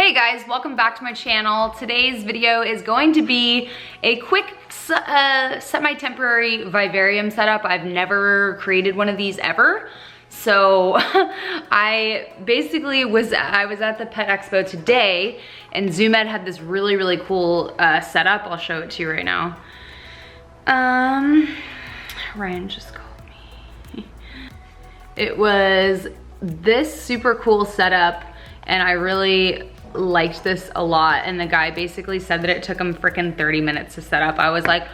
Hey guys, welcome back to my channel. Today's video is going to be a quick semi-temporary vivarium setup. I've never created one of these ever. So I was at the Pet Expo today and ZooMed had this really cool setup. I'll show it to you right now. Ryan just called me. It was this super cool setup and I really liked this a lot, and the guy basically said that it took him freaking 30 minutes to set up. I was like,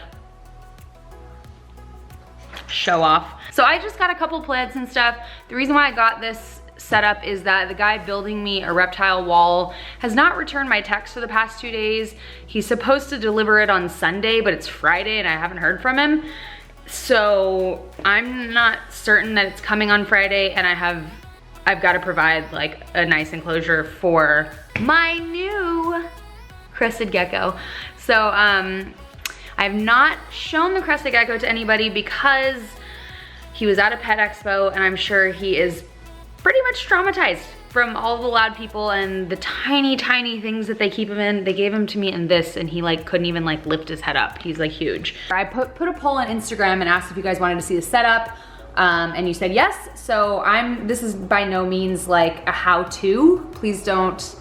show off. So I just got a couple plants and stuff. The reason why I got this setup is that the guy building me a reptile wall has not returned my text for the past 2 days. He's supposed to deliver it on Sunday, but it's Friday and I haven't heard from him. So I'm not certain that it's coming on Friday, and I've got to provide like a nice enclosure for my new crested gecko. So I've not shown the crested gecko to anybody because he was at a Pet Expo and I'm sure he is pretty much traumatized from all the loud people and the tiny things that they keep him in. They gave him to me in this and he like couldn't even like lift his head up. He's like huge. I put a poll on Instagram and asked if you guys wanted to see the setup. And you said yes, so this is by no means like a how-to. Please don't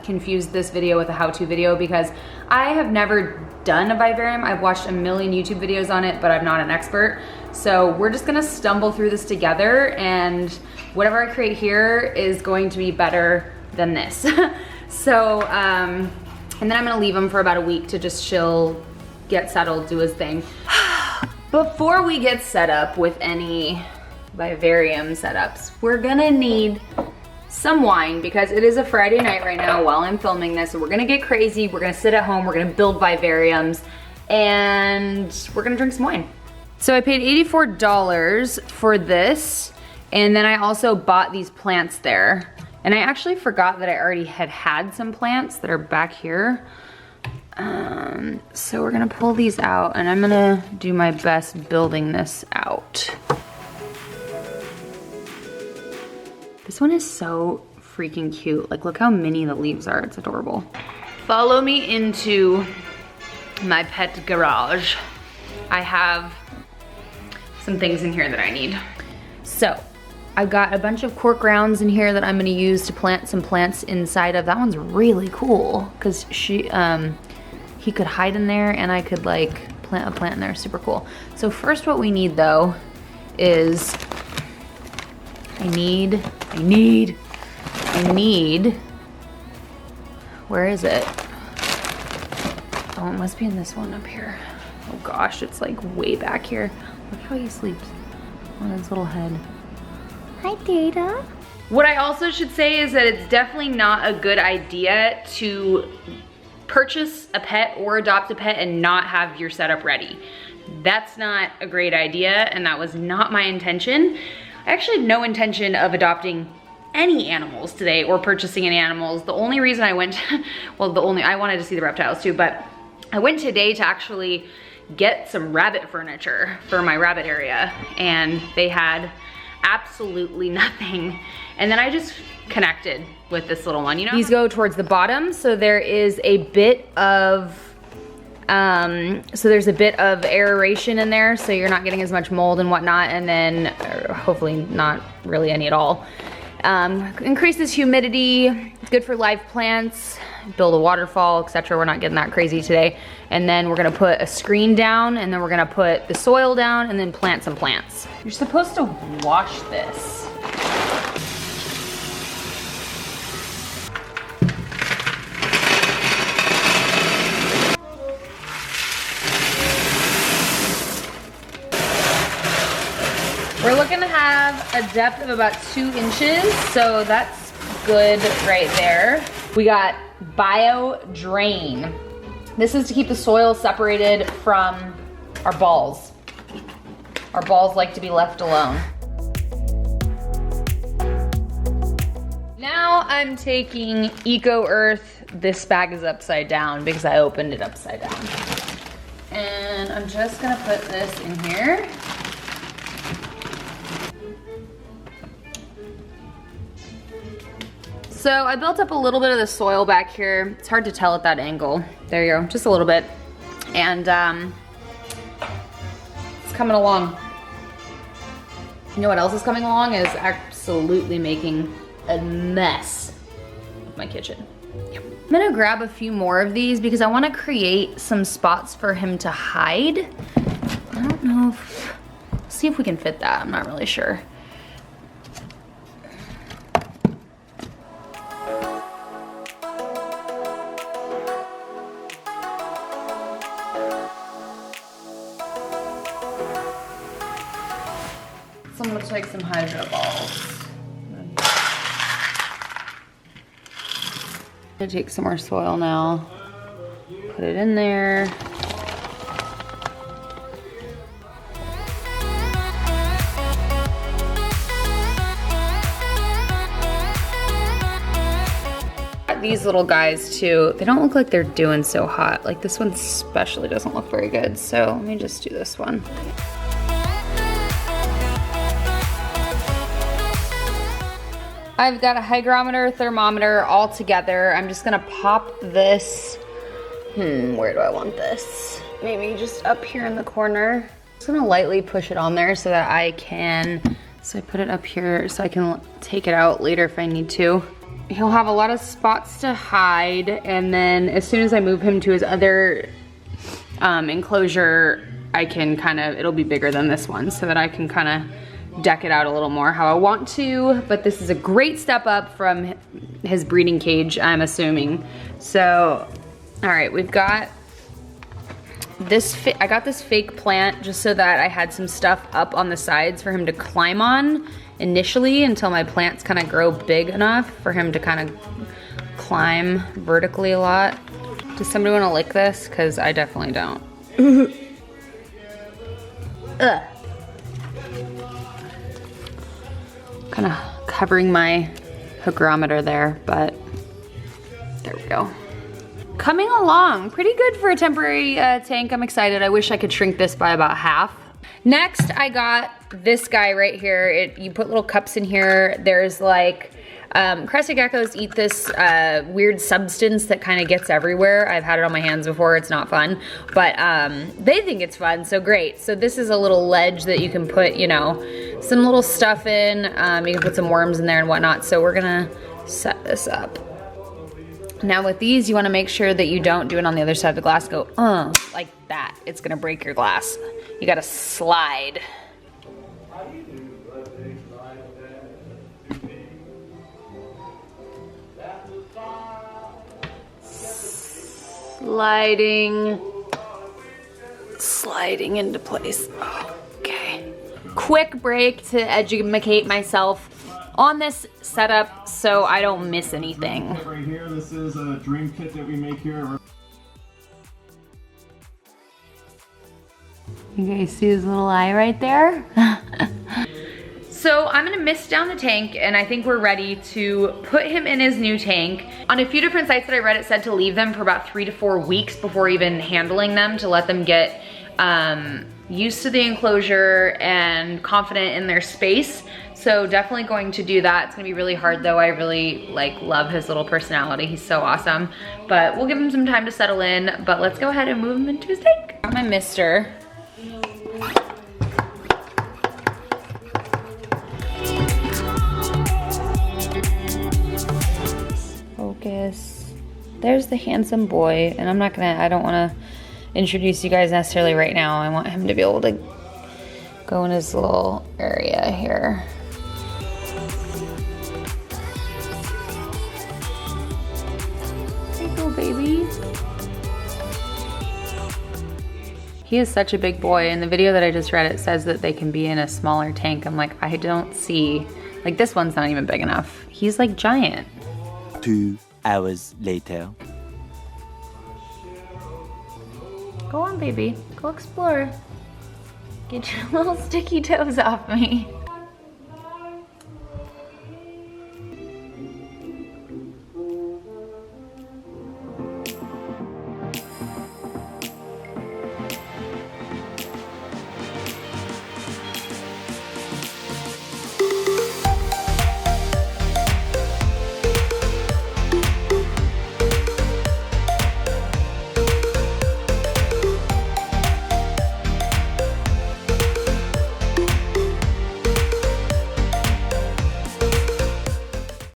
confuse this video with a how-to video because I have never done a vivarium. I've watched a million YouTube videos on it, but I'm not an expert. So we're just gonna stumble through this together, and whatever I create here is going to be better than this. So, and then I'm gonna leave him for about a week to just chill, get settled, do his thing. Before we get set up with any vivarium setups, we're gonna need some wine because it is a Friday night right now while I'm filming this. So we're gonna get crazy, we're gonna sit at home, we're gonna build vivariums, and we're gonna drink some wine. So I paid $84 for this, and then I also bought these plants there. And I actually forgot that I already had some plants that are back here. So we're gonna pull these out and I'm gonna do my best building this out. This one is so freaking cute. Like, look how mini the leaves are, it's adorable. Follow me into my pet garage. I have some things in here that I need. So I've got a bunch of cork rounds in here that I'm gonna use to plant some plants inside of. That one's really cool because he could hide in there and I could like plant a plant in there, super cool. So first what we need though is, I need, where is it? Oh, it must be in this one up here. Oh gosh, it's like way back here. Look how he sleeps on his little head. Hi, Data. What I also should say is that it's definitely not a good idea to purchase a pet or adopt a pet and not have your setup ready. That's not a great idea, and that was not my intention. I actually had no intention of adopting any animals today or purchasing any animals. The only reason I went, well, I wanted to see the reptiles too, but I went today to actually get some rabbit furniture for my rabbit area, and they had absolutely nothing. And then I just connected with this little one, you know? These go towards the bottom, so there is a bit of, there's a bit of aeration in there, so you're not getting as much mold and whatnot, and then hopefully not really any at all. Increases humidity, it's good for live plants, build a waterfall, etc. We're not getting that crazy today. And then we're gonna put a screen down, and then we're gonna put the soil down, and then plant some plants. You're supposed to wash this. We're looking to have a depth of about 2 inches, so that's good right there. We got Bio Drain. This is to keep the soil separated from our balls. Our balls like to be left alone. Now I'm taking Eco Earth. This bag is upside down because I opened it upside down. And I'm just gonna put this in here. So I built up a little bit of the soil back here. It's hard to tell at that angle. There you go, just a little bit. And it's coming along. You know what else is coming along is absolutely making a mess of my kitchen. Yep. I'm gonna grab a few more of these because I wanna create some spots for him to hide. I don't know if, see if we can fit that, I'm not really sure. So I'm gonna take some hydro balls. I'm gonna take some more soil now, put it in there. These little guys too, they don't look like they're doing so hot. Like this one especially doesn't look very good. So let me just do this one. I've got a hygrometer, thermometer all together. I'm just gonna pop this, where do I want this? Maybe just up here in the corner. I'm just gonna lightly push it on there so that I can, so I put it up here so I can take it out later if I need to. He'll have a lot of spots to hide, and then as soon as I move him to his other enclosure, I can kind of, it'll be bigger than this one so that I can kind of deck it out a little more how I want to, but this is a great step up from his breeding cage, I'm assuming. So, all right, we've got this, I got this fake plant just so that I had some stuff up on the sides for him to climb on initially until my plants kind of grow big enough for him to kind of climb vertically a lot. Does somebody want to lick this? Because I definitely don't. Ugh. Kind of covering my hygrometer there, but there we go. Coming along, pretty good for a temporary tank. I'm excited. I wish I could shrink this by about half. Next, I got this guy right here. You put little cups in here. There's like, crested geckos eat this weird substance that kind of gets everywhere. I've had it on my hands before, it's not fun, but they think it's fun, so great. So this is a little ledge that you can put, you know, some little stuff in. You can put some worms in there and whatnot. So we're gonna set this up. Now with these, you wanna make sure that you don't do it on the other side of the glass, go like that. It's gonna break your glass. You gotta slide. Sliding into place. Okay. Quick break to educate myself on this setup so I don't miss anything. Right here, this is a dream kit that we make here. You guys see his little eye right there? So I'm gonna mist down the tank, and I think we're ready to put him in his new tank. On a few different sites that I read, it said to leave them for about 3 to 4 weeks before even handling them, to let them get used to the enclosure and confident in their space. So definitely going to do that. It's gonna be really hard though. I really love his little personality. He's so awesome. But we'll give him some time to settle in, but let's go ahead and move him into his tank. Got my mister. Focus. There's the handsome boy, and I don't wanna introduce you guys necessarily right now. I want him to be able to go in his little area here. There you go, baby. He is such a big boy. In the video that I just read, it says that they can be in a smaller tank. I'm like, I don't see, like this one's not even big enough. He's like giant. 2 hours later. Go on, baby. Go explore. Get your little sticky toes off me.